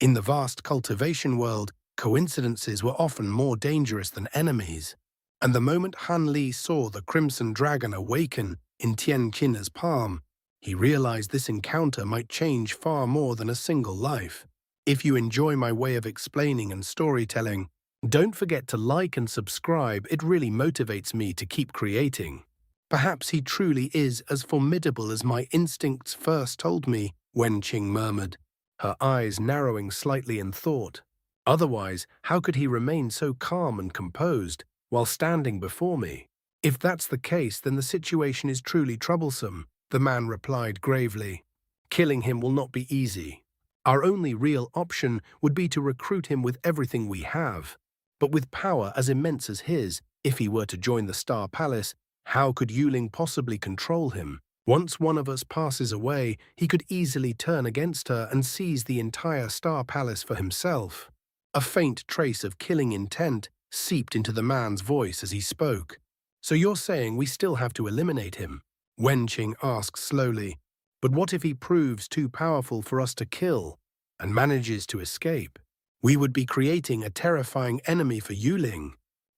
In the vast cultivation world, coincidences were often more dangerous than enemies, and the moment Han Li saw the crimson dragon awaken in Tian Qin'er's palm, he realized this encounter might change far more than a single life. If you enjoy my way of explaining and storytelling, don't forget to like and subscribe. It really motivates me to keep creating. Perhaps he truly is as formidable as my instincts first told me, Wenqing murmured, her eyes narrowing slightly in thought. Otherwise, how could he remain so calm and composed while standing before me? If that's the case, then the situation is truly troublesome, the man replied gravely. Killing him will not be easy. Our only real option would be to recruit him with everything we have. But with power as immense as his, if he were to join the Star Palace, how could Yuling possibly control him? Once one of us passes away, he could easily turn against her and seize the entire Star Palace for himself. A faint trace of killing intent seeped into the man's voice as he spoke. So you're saying we still have to eliminate him? Wenqing asked slowly. But what if he proves too powerful for us to kill and manages to escape? We would be creating a terrifying enemy for Yuling.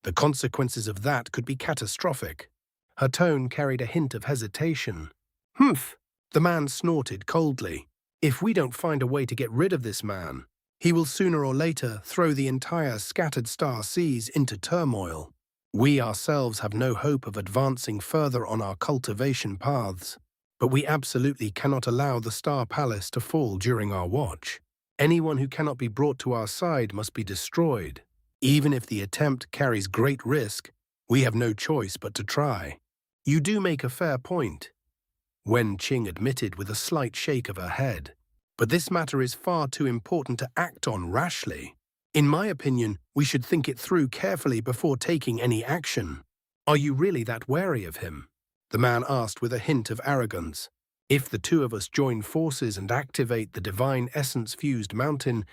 The consequences of that could be catastrophic. Her tone carried a hint of hesitation. Humph! The man snorted coldly. If we don't find a way to get rid of this man, he will sooner or later throw the entire scattered star seas into turmoil. We ourselves have no hope of advancing further on our cultivation paths, but we absolutely cannot allow the Star Palace to fall during our watch. Anyone who cannot be brought to our side must be destroyed. Even if the attempt carries great risk, we have no choice but to try. You do make a fair point, Wenqing admitted with a slight shake of her head. But this matter is far too important to act on rashly. In my opinion, we should think it through carefully before taking any action. Are you really that wary of him? The man asked with a hint of arrogance. If the two of us join forces and activate the divine essence-fused mountain,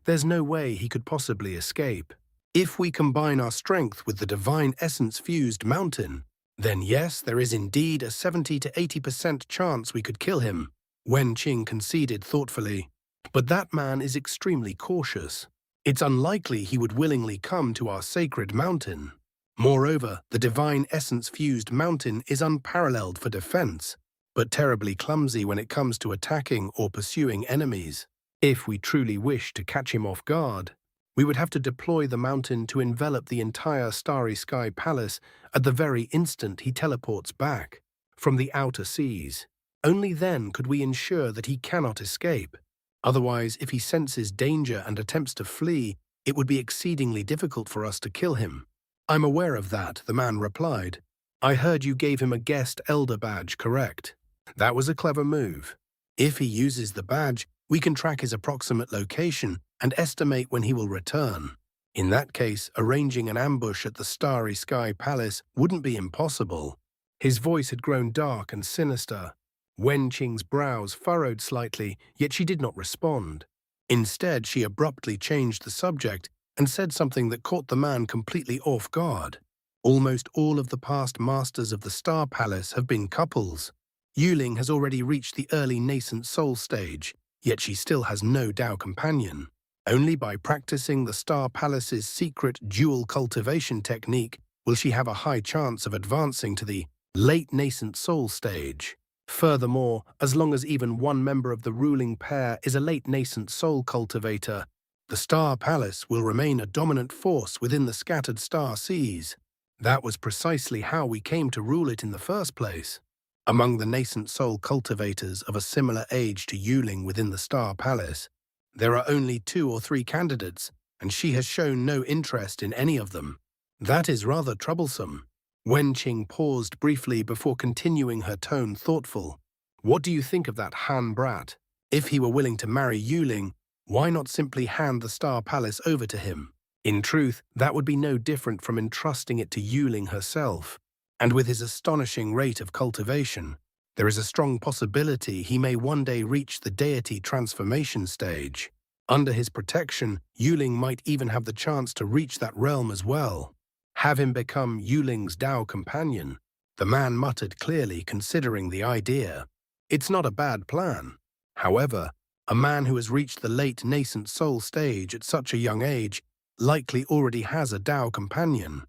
there's no way he could possibly escape. If we combine our strength with the divine essence-fused mountain, then yes, there is indeed a 70 to 80% chance we could kill him, Wenqing conceded thoughtfully. But that man is extremely cautious. It's unlikely he would willingly come to our sacred mountain. Moreover, the divine essence-fused mountain is unparalleled for defense, but terribly clumsy when it comes to attacking or pursuing enemies. If we truly wish to catch him off guard, we would have to deploy the mountain to envelop the entire Starry Sky Palace at the very instant he teleports back from the outer seas. Only then could we ensure that he cannot escape. Otherwise, if he senses danger and attempts to flee, it would be exceedingly difficult for us to kill him. I'm aware of that, the man replied. I heard you gave him a guest elder badge, correct? That was a clever move. If he uses the badge, we can track his approximate location and estimate when he will return. In that case, arranging an ambush at the Starry Sky Palace wouldn't be impossible. His voice had grown dark and sinister. Wenqing's brows furrowed slightly, yet she did not respond. Instead, she abruptly changed the subject and said something that caught the man completely off guard. Almost all of the past masters of the Star Palace have been couples. Yuling has already reached the early nascent soul stage, yet she still has no Dao companion. Only by practicing the Star Palace's secret dual cultivation technique will she have a high chance of advancing to the late nascent soul stage. Furthermore, as long as even one member of the ruling pair is a late nascent soul cultivator, the Star Palace will remain a dominant force within the scattered star seas. That was precisely how we came to rule it in the first place. Among the nascent soul cultivators of a similar age to Yuling within the Star Palace, there are only 2 or 3 candidates, and she has shown no interest in any of them. That is rather troublesome. Wenqing paused briefly before continuing, her tone thoughtful. What do you think of that Han brat? If he were willing to marry Yuling, why not simply hand the Star Palace over to him? In truth, that would be no different from entrusting it to Yuling herself. And with his astonishing rate of cultivation, there is a strong possibility he may one day reach the deity transformation stage. Under his protection, Yuling might even have the chance to reach that realm as well. Have him become Yuling's Dao companion, the man muttered clearly, considering the idea. It's not a bad plan. However, A man who has reached the late nascent soul stage at such a young age likely already has a Dao companion,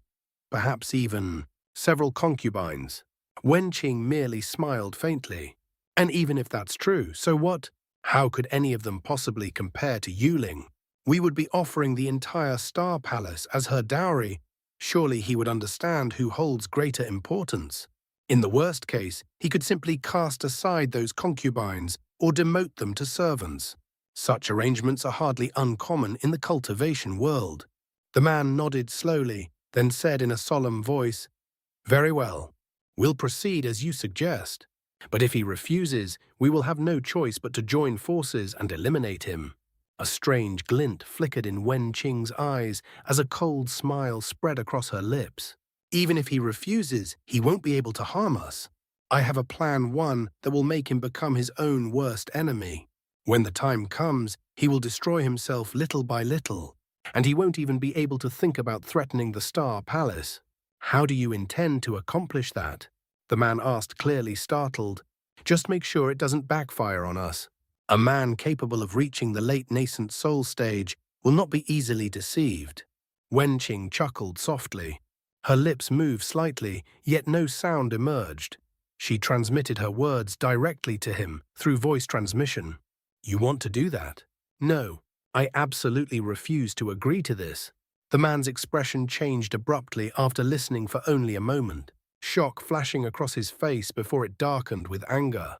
perhaps even several concubines. Wenqing merely smiled faintly. And even if that's true, so what? How could any of them possibly compare to Yuling? We would be offering the entire Star Palace as her dowry. Surely he would understand who holds greater importance. In the worst case, he could simply cast aside those concubines or demote them to servants. Such arrangements are hardly uncommon in the cultivation world. The man nodded slowly, then said in a solemn voice, "Very well. We'll proceed as you suggest. But if he refuses, we will have no choice but to join forces and eliminate him." A strange glint flickered in Wen Qing's eyes as a cold smile spread across her lips. "Even if he refuses, he won't be able to harm us. I have a plan, one that will make him become his own worst enemy. When the time comes, he will destroy himself little by little, and he won't even be able to think about threatening the Star Palace." "How do you intend to accomplish that?" the man asked, clearly startled. "Just make sure it doesn't backfire on us." A man capable of reaching the late nascent soul stage will not be easily deceived. Wenqing chuckled softly. Her lips moved slightly, yet no sound emerged. She transmitted her words directly to him through voice transmission. "You want to do that?" "No, I absolutely refuse to agree to this." The man's expression changed abruptly after listening for only a moment, shock flashing across his face before it darkened with anger.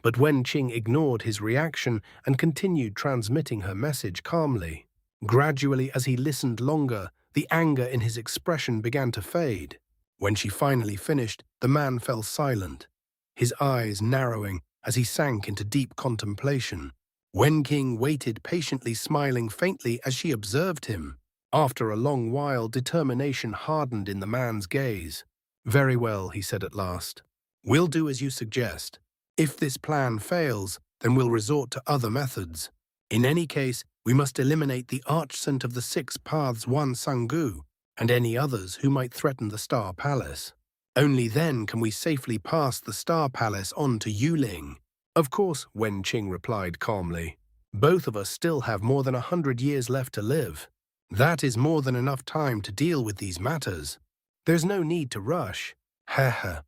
But Wenqing ignored his reaction and continued transmitting her message calmly. Gradually, as he listened longer, the anger in his expression began to fade. When she finally finished, the man fell silent, his eyes narrowing as he sank into deep contemplation. Wenqing waited patiently, smiling faintly as she observed him. After a long while, determination hardened in the man's gaze. "Very well," he said at last. "We'll do as you suggest. If this plan fails, then we'll resort to other methods. In any case, we must eliminate the archsent of the Six Paths Wan Sangu and any others who might threaten the Star Palace. Only then can we safely pass the Star Palace on to Yuling." "Of course," Wenqing replied calmly. "Both of us still have more than 100 years left to live. That is more than enough time to deal with these matters. There's no need to rush." Heh.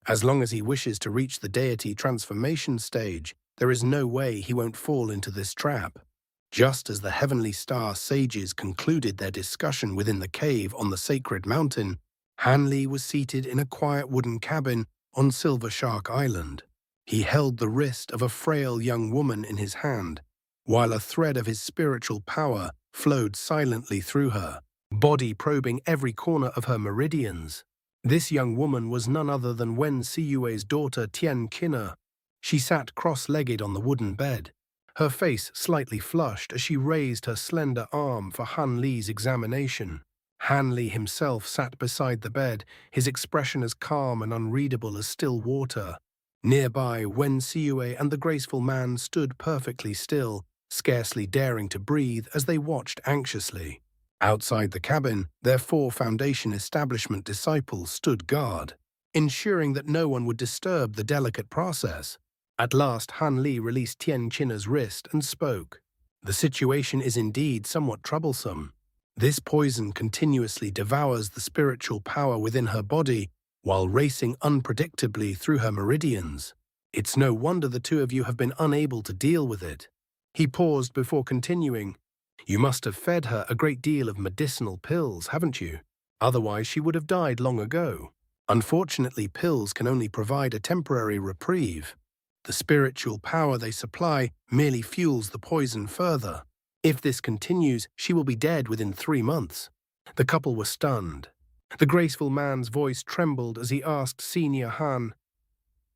As long as he wishes to reach the deity transformation stage, there is no way he won't fall into this trap. Just as the Heavenly Star sages concluded their discussion within the cave on the sacred mountain, Han Li was seated in a quiet wooden cabin on Silver Shark Island. He held the wrist of a frail young woman in his hand, while a thread of his spiritual power flowed silently through her, body probing every corner of her meridians. This young woman was none other than Wen Siyue's daughter Tian Qin'er. She sat cross-legged on the wooden bed, her face slightly flushed as she raised her slender arm for Han Li's examination. Han Li himself sat beside the bed, his expression as calm and unreadable as still water. Nearby, Wen Siyue and the graceful man stood perfectly still, scarcely daring to breathe as they watched anxiously. Outside the cabin, their 4 Foundation establishment disciples stood guard, ensuring that no one would disturb the delicate process. At last, Han Li released Tian Qin'er's wrist and spoke. "The situation is indeed somewhat troublesome. This poison continuously devours the spiritual power within her body while racing unpredictably through her meridians. It's no wonder the two of you have been unable to deal with it." He paused before continuing. "You must have fed her a great deal of medicinal pills, haven't you? Otherwise she would have died long ago. Unfortunately, pills can only provide a temporary reprieve. The spiritual power they supply merely fuels the poison further. If this continues, she will be dead within 3 months." The couple were stunned. The graceful man's voice trembled as he asked Senior Han,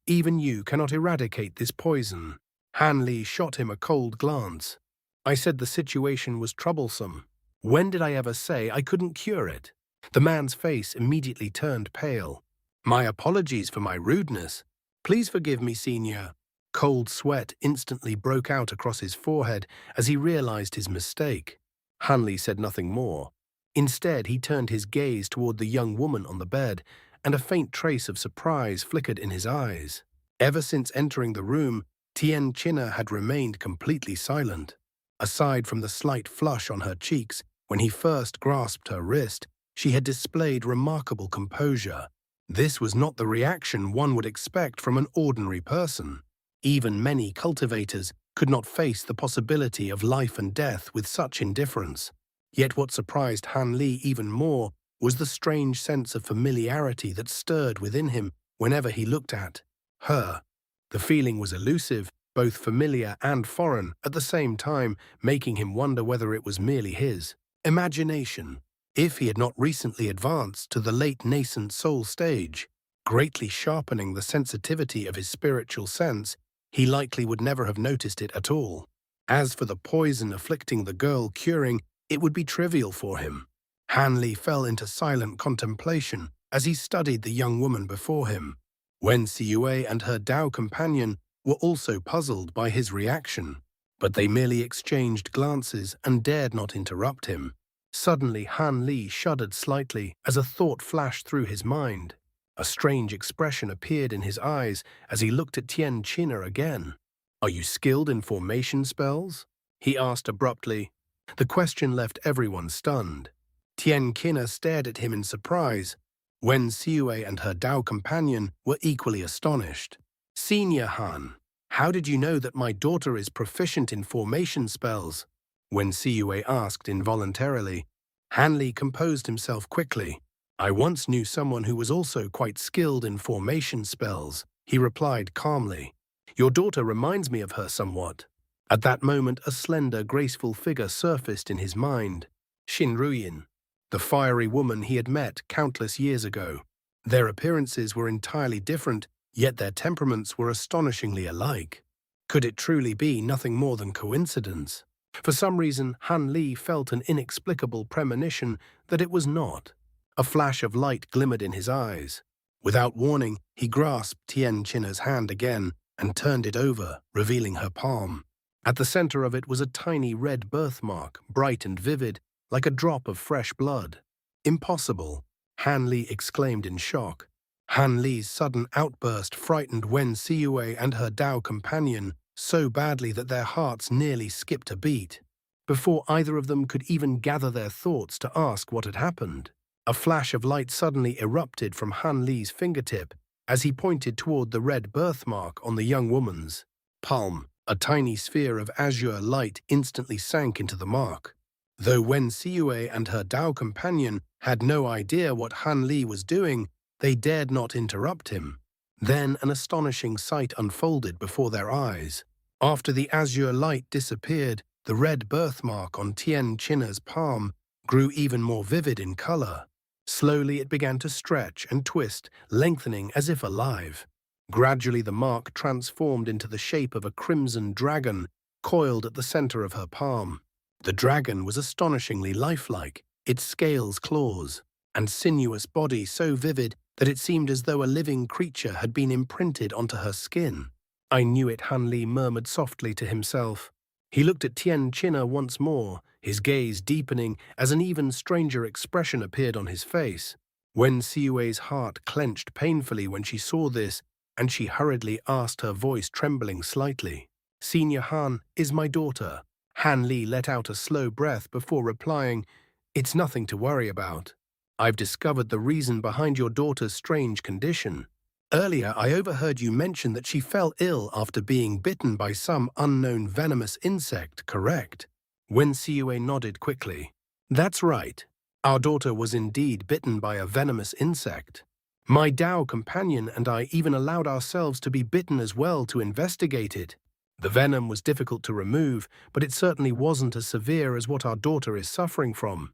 "Even you cannot eradicate this poison?" Han Li shot him a cold glance. "I said the situation was troublesome. When did I ever say I couldn't cure it?" The man's face immediately turned pale. "My apologies for my rudeness. Please forgive me, Senior." Cold sweat instantly broke out across his forehead as he realized his mistake. Han Li said nothing more. Instead, he turned his gaze toward the young woman on the bed, and a faint trace of surprise flickered in his eyes. Ever since entering the room, Tian Qin'er had remained completely silent. Aside from the slight flush on her cheeks when he first grasped her wrist, she had displayed remarkable composure. This was not the reaction one would expect from an ordinary person. Even many cultivators could not face the possibility of life and death with such indifference. Yet what surprised Han Li even more was the strange sense of familiarity that stirred within him whenever he looked at her. The feeling was elusive, both familiar and foreign, at the same time making him wonder whether it was merely his imagination. If he had not recently advanced to the late nascent soul stage, greatly sharpening the sensitivity of his spiritual sense, he likely would never have noticed it at all. As for the poison afflicting the girl curing, it would be trivial for him. Han Li fell into silent contemplation as he studied the young woman before him. Wen Siyue and her Dao companion were also puzzled by his reaction, but they merely exchanged glances and dared not interrupt him. Suddenly Han Li shuddered slightly as a thought flashed through his mind. A strange expression appeared in his eyes as he looked at Tian Qin'er again. "Are you skilled in formation spells?" he asked abruptly. The question left everyone stunned. Tian Qin'er stared at him in surprise. Wen Siyue and her Dao companion were equally astonished. "Senior Han, how did you know that my daughter is proficient in formation spells?" Wen Siyue asked involuntarily. Han Li composed himself quickly. "I once knew someone who was also quite skilled in formation spells," he replied calmly. "Your daughter reminds me of her somewhat." At that moment, a slender, graceful figure surfaced in his mind. Xinruyin, the fiery woman he had met countless years ago. Their appearances were entirely different, yet their temperaments were astonishingly alike. Could it truly be nothing more than coincidence? For some reason, Han Li felt an inexplicable premonition that it was not. A flash of light glimmered in his eyes. Without warning, he grasped Tian Qin'er's hand again and turned it over, revealing her palm. At the center of it was a tiny red birthmark, bright and vivid, like a drop of fresh blood. "Impossible!" Han Li exclaimed in shock. Han Li's sudden outburst frightened Wen Siyue and her Dao companion so badly that their hearts nearly skipped a beat. Before either of them could even gather their thoughts to ask what had happened, a flash of light suddenly erupted from Han Li's fingertip as he pointed toward the red birthmark on the young woman's palm. A tiny sphere of azure light instantly sank into the mark. Though Wen Siyue and her Dao companion had no idea what Han Li was doing, they dared not interrupt him. Then an astonishing sight unfolded before their eyes. After the azure light disappeared, the red birthmark on Tian Qin'er's palm grew even more vivid in color. Slowly it began to stretch and twist, lengthening as if alive. Gradually the mark transformed into the shape of a crimson dragon coiled at the center of her palm. The dragon was astonishingly lifelike, its scales claws, and sinuous body so vivid that it seemed as though a living creature had been imprinted onto her skin. "I knew it," Han Li murmured softly to himself. He looked at Tian Qin'er once more, his gaze deepening as an even stranger expression appeared on his face. Wen Siyue's heart clenched painfully when she saw this, and she hurriedly asked, her voice trembling slightly, "Senior Han, is my daughter?" Han Li let out a slow breath before replying, "It's nothing to worry about. I've discovered the reason behind your daughter's strange condition. Earlier, I overheard you mention that she fell ill after being bitten by some unknown venomous insect, correct?" Wen Siyue nodded quickly. "That's right. Our daughter was indeed bitten by a venomous insect. My Dao companion and I even allowed ourselves to be bitten as well to investigate it. The venom was difficult to remove, but it certainly wasn't as severe as what our daughter is suffering from."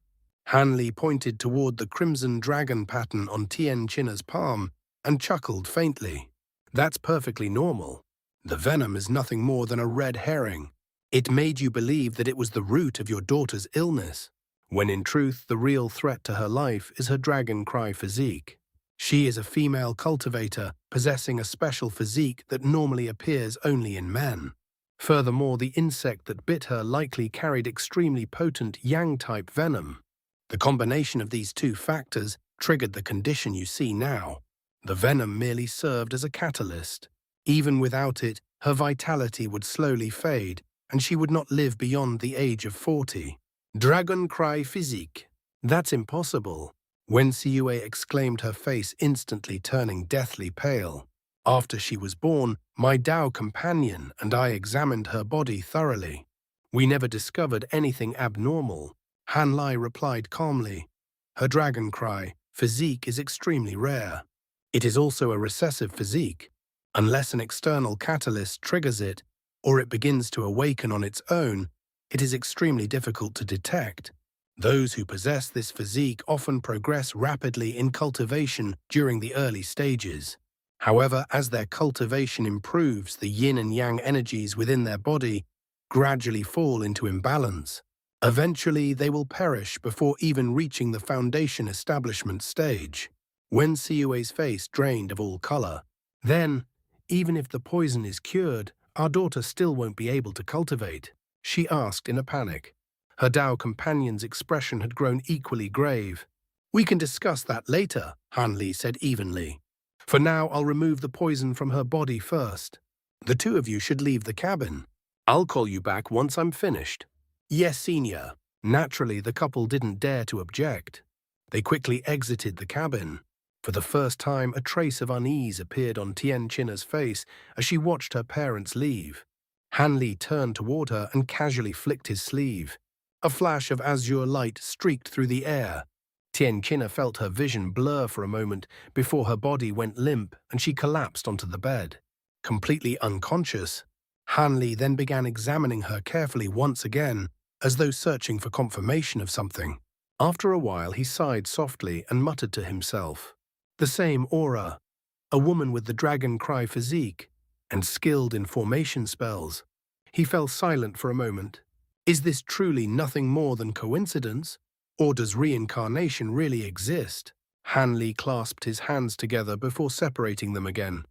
Han Li pointed toward the crimson dragon pattern on Tian Qin'er's palm and chuckled faintly. "That's perfectly normal. The venom is nothing more than a red herring. It made you believe that it was the root of your daughter's illness, when in truth the real threat to her life is her dragon cry physique. She is a female cultivator possessing a special physique that normally appears only in men. Furthermore, the insect that bit her likely carried extremely potent yang-type venom. The combination of these two factors triggered the condition you see now. The venom merely served as a catalyst. Even without it, Her vitality would slowly fade, and she would not live beyond the age of 40. Dragon cry physique. That's impossible. Wen Siyue exclaimed, her face instantly turning deathly pale. After she was born, my Dao companion and I examined her body thoroughly. We never discovered anything abnormal. Han Lai replied calmly. Her dragon cry physique is extremely rare. It is also a recessive physique. Unless an external catalyst triggers it, or it begins to awaken on its own, it is extremely difficult to detect. Those who possess this physique often progress rapidly in cultivation during the early stages. However, as their cultivation improves, the yin and yang energies within their body gradually fall into imbalance. Eventually, they will perish before even reaching the foundation establishment stage. Wen Siyue's face drained of all color. Then, even if the poison is cured, our daughter still won't be able to cultivate, she asked in a panic. Her Dao companion's expression had grown equally grave. We can discuss that later, Han Li said evenly. For now, I'll remove the poison from her body first. The two of you should leave the cabin. I'll call you back once I'm finished. Yes, senior. Naturally, the couple didn't dare to object. They quickly exited the cabin. For the first time, a trace of unease appeared on Qin'er's face as she watched her parents leave. Han Li turned toward her and casually flicked his sleeve. A flash of azure light streaked through the air. Qin'er felt her vision blur for a moment before her body went limp and she collapsed onto the bed. Completely unconscious, Han Li then began examining her carefully once again, as though searching for confirmation of something. After a while, he sighed softly and muttered to himself. The same aura, a woman with the dragon cry physique, and skilled in formation spells. He fell silent for a moment. Is this truly nothing more than coincidence? Or does reincarnation really exist? Han Li clasped his hands together before separating them again.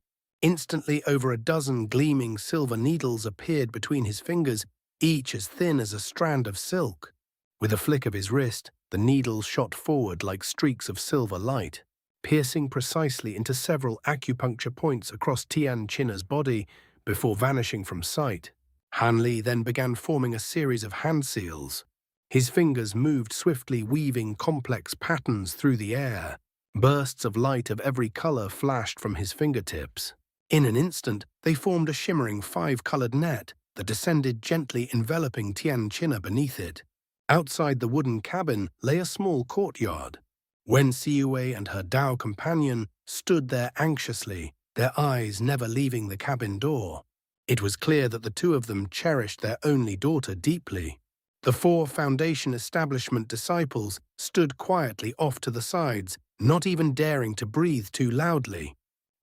Instantly, over a dozen gleaming silver needles appeared between his fingers, each as thin as a strand of silk. With a flick of his wrist, the needles shot forward like streaks of silver light, piercing precisely into several acupuncture points across Qin'er's body before vanishing from sight. Han Li then began forming a series of hand seals. His fingers moved swiftly, weaving complex patterns through the air. Bursts of light of every color flashed from his fingertips. In an instant, they formed a shimmering five-colored net that descended gently, enveloping Qin'er beneath it. Outside the wooden cabin lay a small courtyard. Wen Siyue and her Dao companion stood there anxiously, their eyes never leaving the cabin door. It was clear that the two of them cherished their only daughter deeply. The four foundation establishment disciples stood quietly off to the sides, not even daring to breathe too loudly.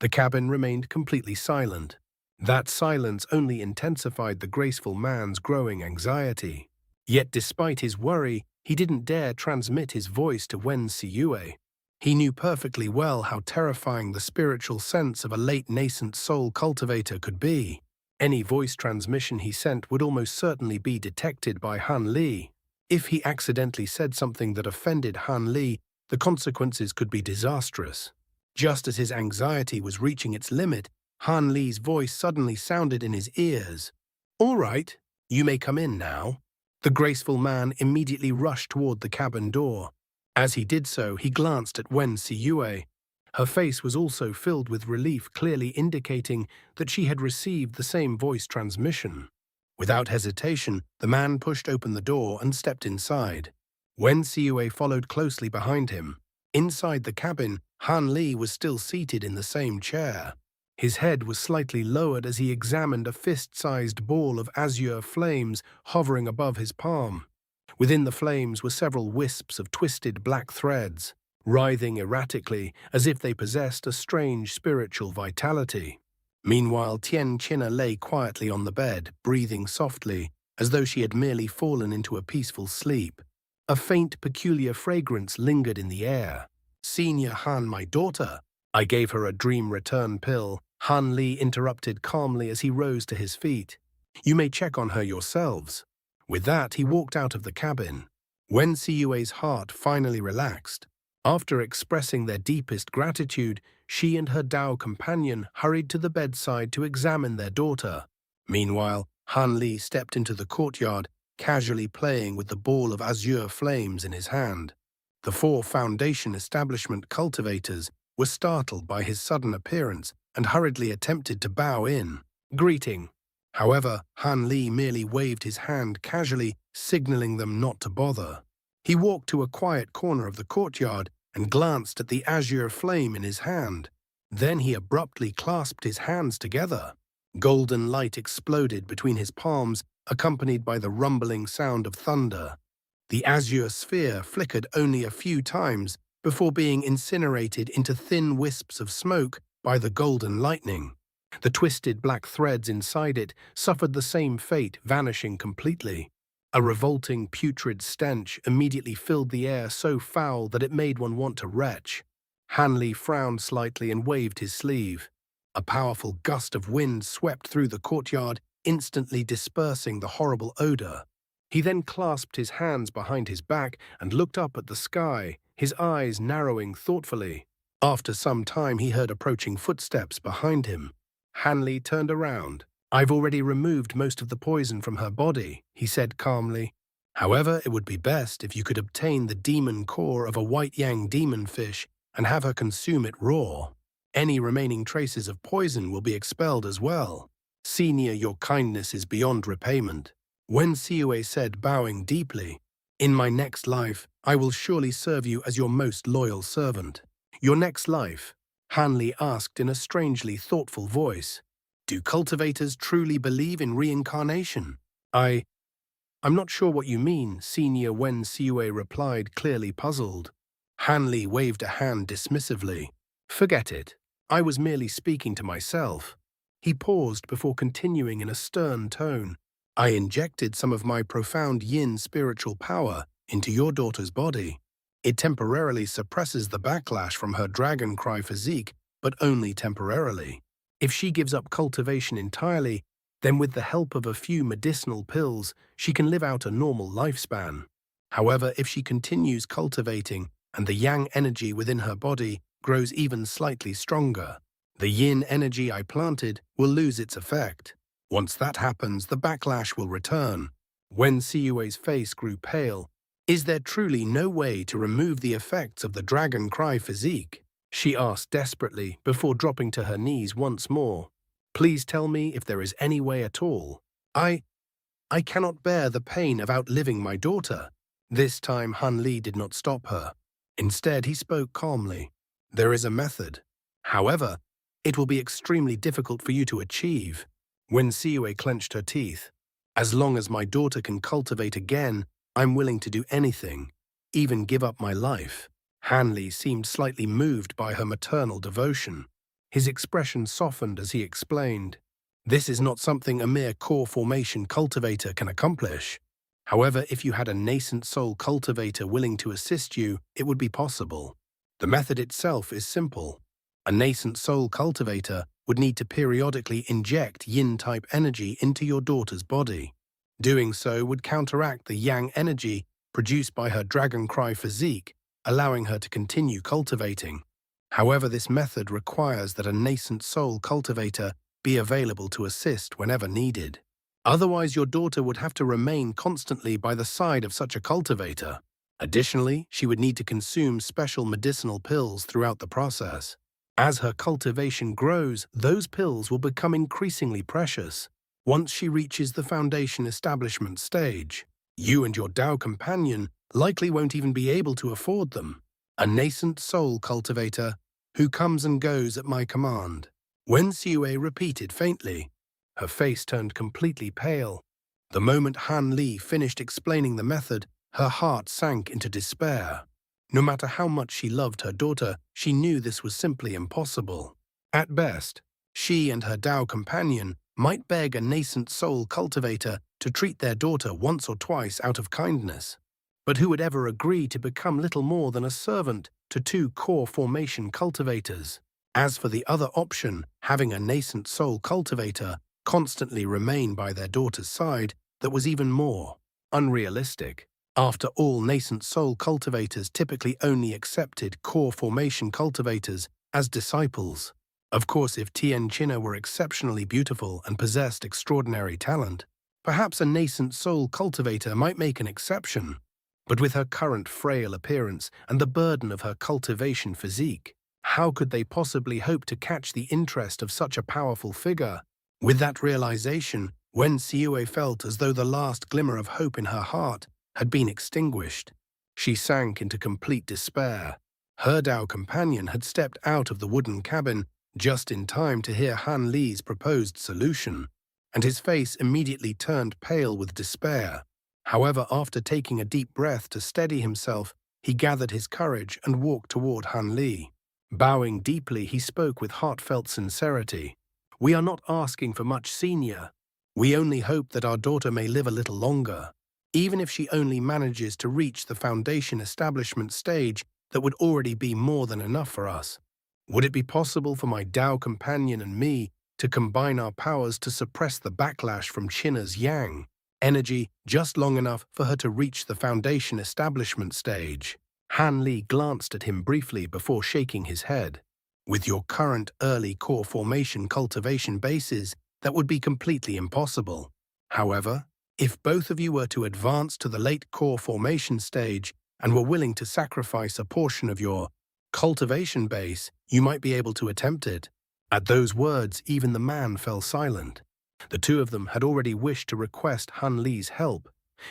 The cabin remained completely silent. That silence only intensified the graceful man's growing anxiety. Yet despite his worry, he didn't dare transmit his voice to Wen Siyue. He knew perfectly well how terrifying the spiritual sense of a late nascent soul cultivator could be. Any voice transmission he sent would almost certainly be detected by Han Li. If he accidentally said something that offended Han Li, the consequences could be disastrous. Just as his anxiety was reaching its limit, Han Li's voice suddenly sounded in his ears. "All right, you may come in now." The graceful man immediately rushed toward the cabin door. As he did so, he glanced at Wen Siyue. Her face was also filled with relief, clearly indicating that she had received the same voice transmission. Without hesitation, the man pushed open the door and stepped inside. Wen Siyue followed closely behind him. Inside the cabin, Han Li was still seated in the same chair. His head was slightly lowered as he examined a fist-sized ball of azure flames hovering above his palm. Within the flames were several wisps of twisted black threads, writhing erratically as if they possessed a strange spiritual vitality. Meanwhile, Qin'er lay quietly on the bed, breathing softly, as though she had merely fallen into a peaceful sleep. A faint, peculiar fragrance lingered in the air. "Senior Han, my daughter. I gave her a dream return pill," Han Li interrupted calmly as he rose to his feet. "You may check on her yourselves." With that, he walked out of the cabin. Wen Siyue's heart finally relaxed. After expressing their deepest gratitude, she and her Dao companion hurried to the bedside to examine their daughter. Meanwhile, Han Li stepped into the courtyard, casually playing with the ball of azure flames in his hand. The four Foundation establishment cultivators were startled by his sudden appearance and hurriedly attempted to bow in, greeting. However, Han Li merely waved his hand casually, signaling them not to bother. He walked to a quiet corner of the courtyard and glanced at the azure flame in his hand. Then he abruptly clasped his hands together. Golden light exploded between his palms, accompanied by the rumbling sound of thunder. The azure sphere flickered only a few times before being incinerated into thin wisps of smoke by the golden lightning. The twisted black threads inside it suffered the same fate, vanishing completely. A revolting, putrid stench immediately filled the air, so foul that it made one want to retch. Han Li frowned slightly and waved his sleeve. A powerful gust of wind swept through the courtyard, instantly dispersing the horrible odor. He then clasped his hands behind his back and looked up at the sky, his eyes narrowing thoughtfully. After some time, he heard approaching footsteps behind him. Han Li turned around. "I've already removed most of the poison from her body," he said calmly. "However, it would be best if you could obtain the demon core of a white yang demon fish and have her consume it raw. Any remaining traces of poison will be expelled as well. Senior, your kindness is beyond repayment." Wen Xiue said, bowing deeply, "In my next life, I will surely serve you as your most loyal servant." "Your next life?" Han Li asked in a strangely thoughtful voice. "Do cultivators truly believe in reincarnation?" I'm not sure what you mean," Senior Wen Xiue replied, clearly puzzled. Han Li waved a hand dismissively. "Forget it. I was merely speaking to myself." He paused before continuing in a stern tone. "I injected some of my profound yin spiritual power into your daughter's body. It temporarily suppresses the backlash from her dragon cry physique, but only temporarily. If she gives up cultivation entirely, then with the help of a few medicinal pills, she can live out a normal lifespan. However, if she continues cultivating and the yang energy within her body grows even slightly stronger, the yin energy I planted will lose its effect. Once that happens, the backlash will return." Wen Xiue's face grew pale. "Is there truly no way to remove the effects of the dragon cry physique?" she asked desperately before dropping to her knees once more. "Please tell me if there is any way at all. I cannot bear the pain of outliving my daughter." This time Han Li did not stop her. Instead, he spoke calmly. "There is a method. However, it will be extremely difficult for you to achieve." Wen Xiue clenched her teeth. "As long as my daughter can cultivate again, I'm willing to do anything, even give up my life." Han Li seemed slightly moved by her maternal devotion. His expression softened as he explained, "This is not something a mere core formation cultivator can accomplish. However, if you had a nascent soul cultivator willing to assist you, it would be possible. The method itself is simple. A nascent soul cultivator would need to periodically inject yin-type energy into your daughter's body. Doing so would counteract the yang energy produced by her dragon cry physique, allowing her to continue cultivating. However, this method requires that a nascent soul cultivator be available to assist whenever needed. Otherwise, your daughter would have to remain constantly by the side of such a cultivator. Additionally, she would need to consume special medicinal pills throughout the process. As her cultivation grows, those pills will become increasingly precious. Once she reaches the foundation establishment stage, you and your Dao companion likely won't even be able to afford them. A nascent soul cultivator who comes and goes at my command." Wen Xiue repeated faintly. Her face turned completely pale. The moment Han Li finished explaining the method, her heart sank into despair. No matter how much she loved her daughter, she knew this was simply impossible. At best, she and her Dao companion might beg a nascent soul cultivator to treat their daughter once or twice out of kindness. But who would ever agree to become little more than a servant to two core formation cultivators? As for the other option, having a nascent soul cultivator constantly remain by their daughter's side, that was even more unrealistic. After all, nascent soul cultivators typically only accepted core formation cultivators as disciples. Of course, if Qin'er were exceptionally beautiful and possessed extraordinary talent, perhaps a nascent soul cultivator might make an exception. But with her current frail appearance and the burden of her cultivation physique, how could they possibly hope to catch the interest of such a powerful figure? With that realization, Wen Xiue felt as though the last glimmer of hope in her heart had been extinguished. She sank into complete despair. Her Dao companion had stepped out of the wooden cabin just in time to hear Han Li's proposed solution, and his face immediately turned pale with despair. However, after taking a deep breath to steady himself, he gathered his courage and walked toward Han Li. Bowing deeply, he spoke with heartfelt sincerity. "We are not asking for much, senior. We only hope that our daughter may live a little longer. Even if she only manages to reach the foundation establishment stage, that would already be more than enough for us. Would it be possible for my Dao companion and me to combine our powers to suppress the backlash from Qin'er's yang energy just long enough for her to reach the foundation establishment stage?" Han Li glanced at him briefly before shaking his head. "With your current early core formation cultivation bases, that would be completely impossible. However, if both of you were to advance to the late core formation stage and were willing to sacrifice a portion of your cultivation base, you might be able to attempt it." At those words, even the man fell silent. The two of them had already wished to request Han Li's help,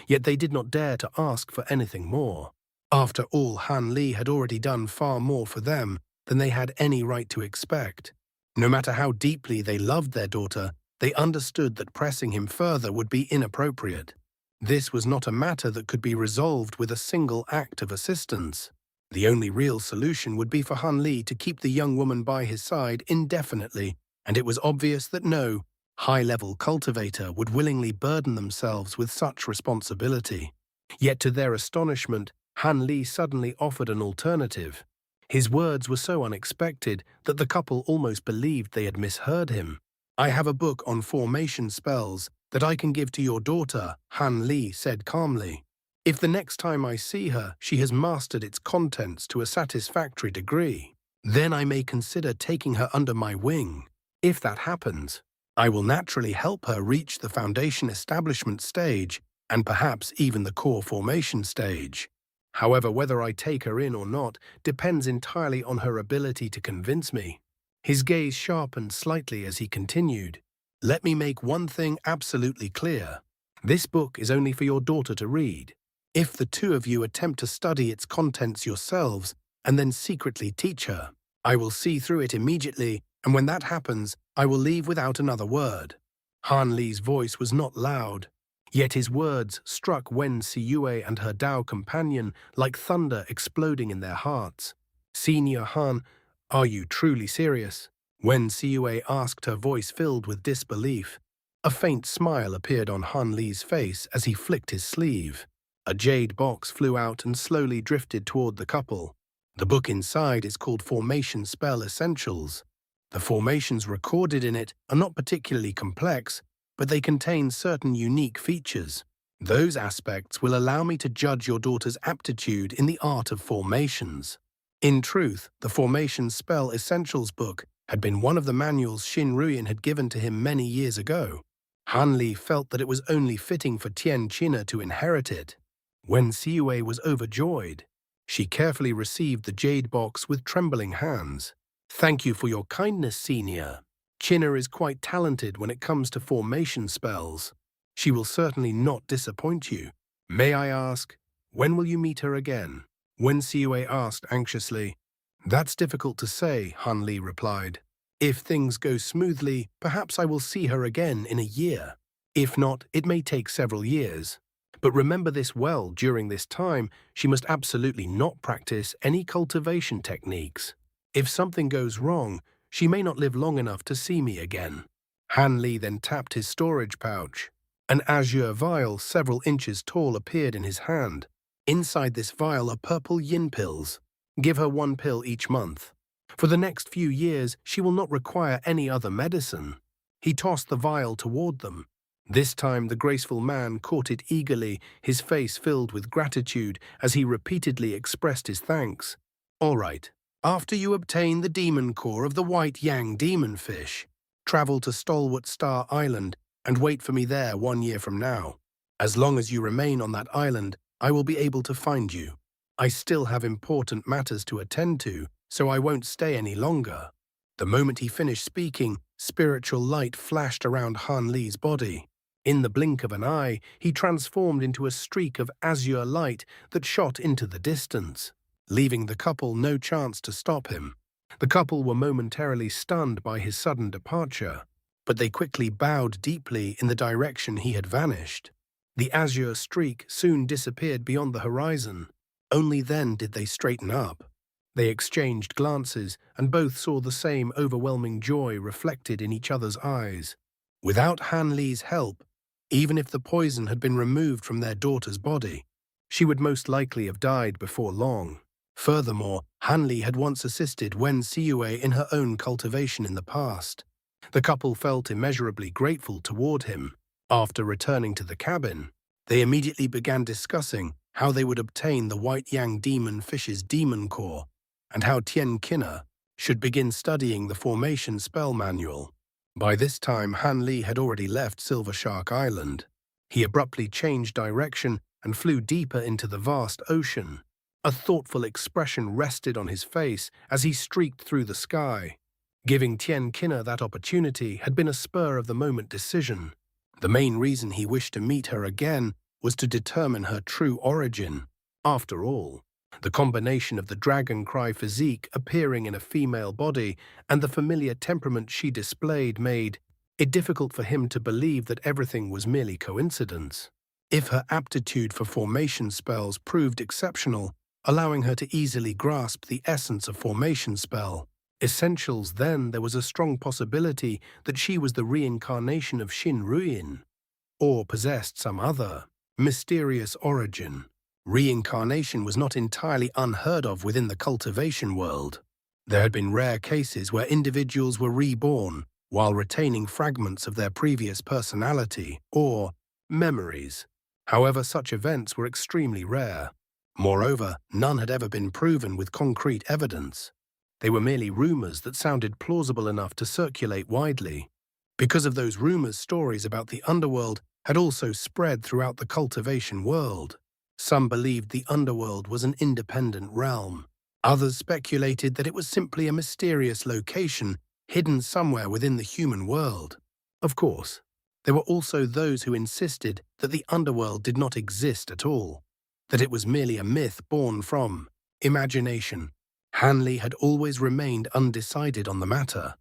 yet they did not dare to ask for anything more. After all, Han Li had already done far more for them than they had any right to expect. No matter how deeply they loved their daughter, they understood that pressing him further would be inappropriate. This was not a matter that could be resolved with a single act of assistance. The only real solution would be for Han Li to keep the young woman by his side indefinitely, and it was obvious that no high-level cultivator would willingly burden themselves with such responsibility. Yet to their astonishment, Han Li suddenly offered an alternative. His words were so unexpected that the couple almost believed they had misheard him. "I have a book on formation spells that I can give to your daughter," Han Li said calmly. "If the next time I see her she has mastered its contents to a satisfactory degree, then I may consider taking her under my wing. If that happens, I will naturally help her reach the foundation establishment stage and perhaps even the core formation stage. However, whether I take her in or not depends entirely on her ability to convince me." His gaze sharpened slightly as he continued. "Let me make one thing absolutely clear. This book is only for your daughter to read. If the two of you attempt to study its contents yourselves and then secretly teach her, I will see through it immediately, and when that happens, I will leave without another word." Han Li's voice was not loud, yet his words struck Wen Xiue and her Dao companion like thunder exploding in their hearts. "Senior Han, are you truly serious?" Wen Xiue asked, her voice filled with disbelief. A faint smile appeared on Han Li's face as he flicked his sleeve. A jade box flew out and slowly drifted toward the couple. The book inside is called Formation Spell Essentials. The formations recorded in it are not particularly complex, but they contain certain unique features. Those aspects will allow me to judge your daughter's aptitude in the art of formations. In truth, the Formation Spell Essentials book had been one of the manuals Xin Ruyan had given to him many years ago. Han Li felt that it was only fitting for Tian Qin'er to inherit it. When Xiue was overjoyed, she carefully received the jade box with trembling hands. "Thank you for your kindness, senior. Qin'er is quite talented when it comes to formation spells. She will certainly not disappoint you. May I ask, when will you meet her again?" Wen Xiue asked anxiously. "That's difficult to say," Han Li replied. "If things go smoothly, perhaps I will see her again in a year. If not, it may take several years. But remember this well, during this time, she must absolutely not practice any cultivation techniques. If something goes wrong, she may not live long enough to see me again." Han Li then tapped his storage pouch. An azure vial several inches tall appeared in his hand. Inside this vial are purple yin pills. Give her 1 pill each month. For the next few years, she will not require any other medicine. He tossed the vial toward them. This time the graceful man caught it eagerly, his face filled with gratitude as he repeatedly expressed his thanks. "All right, After you obtain the demon core of the white yang demon fish, travel to Stalwart Star Island and wait for me there 1 year from now. As long as you remain on that island, I will be able to find you. I still have important matters to attend to, so I won't stay any longer." The moment he finished speaking, spiritual light flashed around Han Li's body. In the blink of an eye, he transformed into a streak of azure light that shot into the distance, leaving the couple no chance to stop him. The couple were momentarily stunned by his sudden departure, but they quickly bowed deeply in the direction he had vanished. The azure streak soon disappeared beyond the horizon. Only then did they straighten up. They exchanged glances, and both saw the same overwhelming joy reflected in each other's eyes. Without Han Li's help, even if the poison had been removed from their daughter's body, she would most likely have died before long. Furthermore, Han Li had once assisted Wen Siyue in her own cultivation in the past. The couple felt immeasurably grateful toward him. After returning to the cabin, they immediately began discussing how they would obtain the white yang demon fish's demon core and how Qin'er should begin studying the formation spell manual. By this time, Han Li had already left Silver Shark Island. He abruptly changed direction and flew deeper into the vast ocean. A thoughtful expression rested on his face as he streaked through the sky. Giving Qin'er that opportunity had been a spur-of-the-moment decision. The main reason he wished to meet her again was to determine her true origin. After all, the combination of the dragon cry physique appearing in a female body and the familiar temperament she displayed made it difficult for him to believe that everything was merely coincidence. If her aptitude for formation spells proved exceptional, allowing her to easily grasp the essence of formation spell essentials, then there was a strong possibility that she was the reincarnation of Xin Ruyin, or possessed some other, mysterious origin. Reincarnation was not entirely unheard of within the cultivation world. There had been rare cases where individuals were reborn while retaining fragments of their previous personality or memories. However, such events were extremely rare. Moreover, none had ever been proven with concrete evidence. They were merely rumors that sounded plausible enough to circulate widely. Because of those rumors, stories about the underworld had also spread throughout the cultivation world. Some believed the underworld was an independent realm. Others speculated that it was simply a mysterious location hidden somewhere within the human world. Of course, there were also those who insisted that the underworld did not exist at all, that it was merely a myth born from imagination. Han Li had always remained undecided on the matter.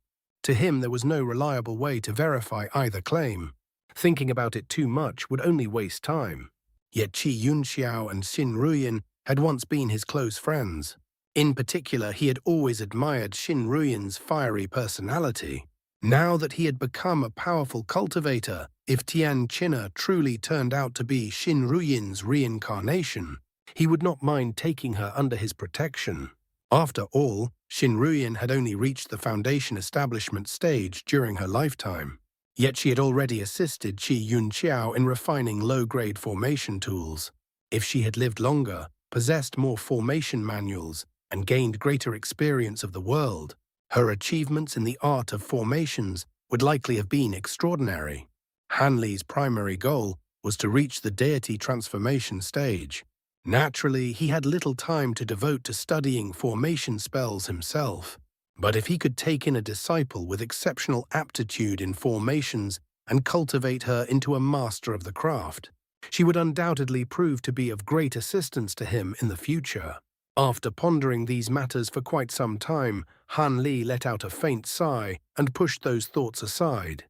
To him, there was no reliable way to verify either claim. Thinking about it too much would only waste time. Yet Qi Yunxiao and Xin Ruyin had once been his close friends. In particular, he had always admired Xin Ruyin's fiery personality. Now that he had become a powerful cultivator, if Tian Qin'er truly turned out to be Xin Ruyin's reincarnation, he would not mind taking her under his protection. After all, Xin Ruyin had only reached the foundation establishment stage during her lifetime. Yet she had already assisted Qi Yunxiao in refining low-grade formation tools. If she had lived longer, possessed more formation manuals, and gained greater experience of the world, her achievements in the art of formations would likely have been extraordinary. Han Li's primary goal was to reach the deity transformation stage. Naturally, he had little time to devote to studying formation spells himself. But if he could take in a disciple with exceptional aptitude in formations and cultivate her into a master of the craft, she would undoubtedly prove to be of great assistance to him in the future. After pondering these matters for quite some time, Han Li let out a faint sigh and pushed those thoughts aside.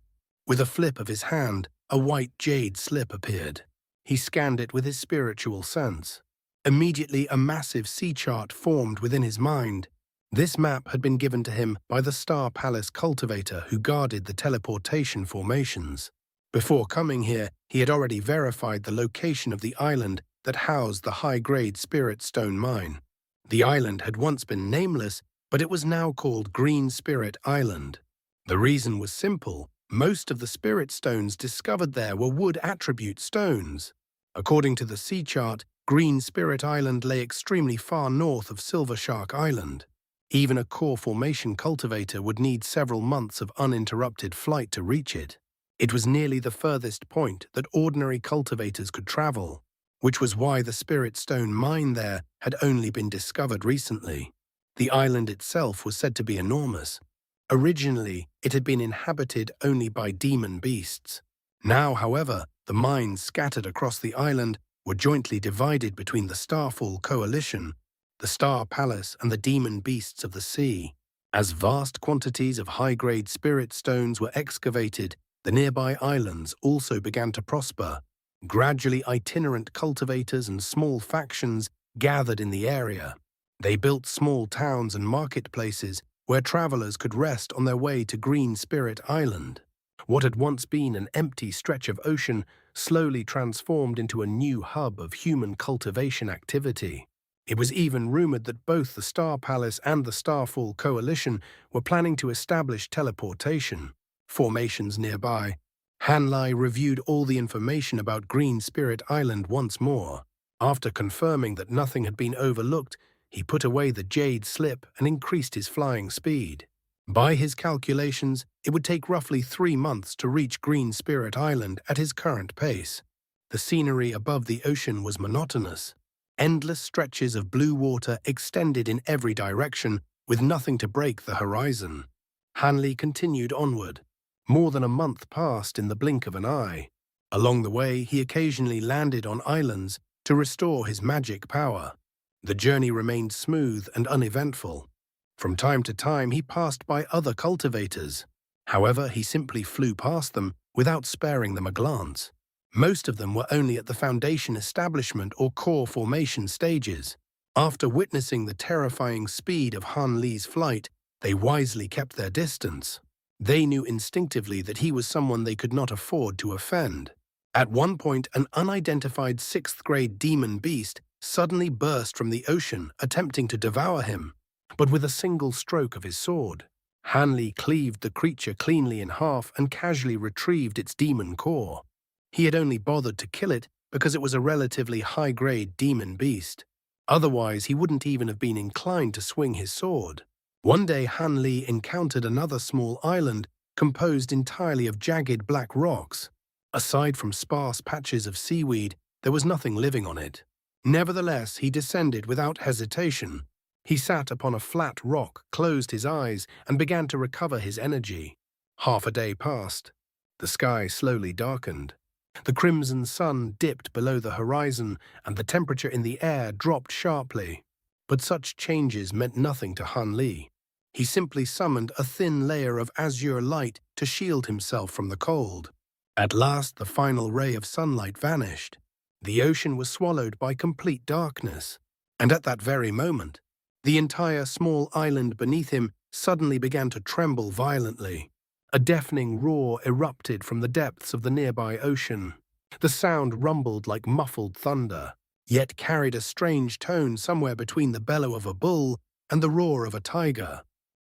With a flip of his hand, a white jade slip appeared. He scanned it with his spiritual sense. Immediately, a massive sea chart formed within his mind. This map had been given to him by the Star Palace cultivator who guarded the teleportation formations. Before coming here, he had already verified the location of the island that housed the high-grade Spirit Stone mine. The island had once been nameless, but it was now called Green Spirit Island. The reason was simple. Most of the spirit stones discovered there were wood attribute stones. According to the sea chart, Green Spirit Island lay extremely far north of Silver Shark Island. Even a core formation cultivator would need several months of uninterrupted flight to reach it. It was nearly the furthest point that ordinary cultivators could travel, which was why the Spirit Stone mine there had only been discovered recently. The island itself was said to be enormous. Originally, it had been inhabited only by demon beasts. Now, however, the mines scattered across the island were jointly divided between the Starfall Coalition, the Star Palace, and the demon beasts of the sea. As vast quantities of high-grade spirit stones were excavated, the nearby islands also began to prosper. Gradually, itinerant cultivators and small factions gathered in the area. They built small towns and marketplaces where travelers could rest on their way to Green Spirit Island. What had once been an empty stretch of ocean slowly transformed into a new hub of human cultivation activity. It was even rumored that both the Star Palace and the Starfall Coalition were planning to establish teleportation formations nearby. Hanlai reviewed all the information about Green Spirit Island once more. After confirming that nothing had been overlooked, he put away the jade slip and increased his flying speed. By his calculations, it would take roughly 3 months to reach Green Spirit Island at his current pace. The scenery above the ocean was monotonous. Endless stretches of blue water extended in every direction, with nothing to break the horizon. Hanley continued onward. More than a month passed in the blink of an eye. Along the way, he occasionally landed on islands to restore his magic power. The journey remained smooth and uneventful. From time to time, he passed by other cultivators. However, he simply flew past them without sparing them a glance. Most of them were only at the foundation establishment or core formation stages. After witnessing the terrifying speed of Han Li's flight, they wisely kept their distance. They knew instinctively that he was someone they could not afford to offend. At one point, an unidentified 6th-grade demon beast suddenly burst from the ocean, attempting to devour him. But with a single stroke of his sword, Hanley cleaved the creature cleanly in half and casually retrieved its demon core. He had only bothered to kill it because it was a relatively high-grade demon beast. Otherwise, he wouldn't even have been inclined to swing his sword. One day, Han Li encountered another small island composed entirely of jagged black rocks. Aside from sparse patches of seaweed, there was nothing living on it. Nevertheless, he descended without hesitation. He sat upon a flat rock, closed his eyes, and began to recover his energy. Half a day passed. The sky slowly darkened. The crimson sun dipped below the horizon, and the temperature in the air dropped sharply. But such changes meant nothing to Han Li. He simply summoned a thin layer of azure light to shield himself from the cold. At last, the final ray of sunlight vanished. The ocean was swallowed by complete darkness. And at that very moment, the entire small island beneath him suddenly began to tremble violently. A deafening roar erupted from the depths of the nearby ocean. The sound rumbled like muffled thunder, yet carried a strange tone somewhere between the bellow of a bull and the roar of a tiger.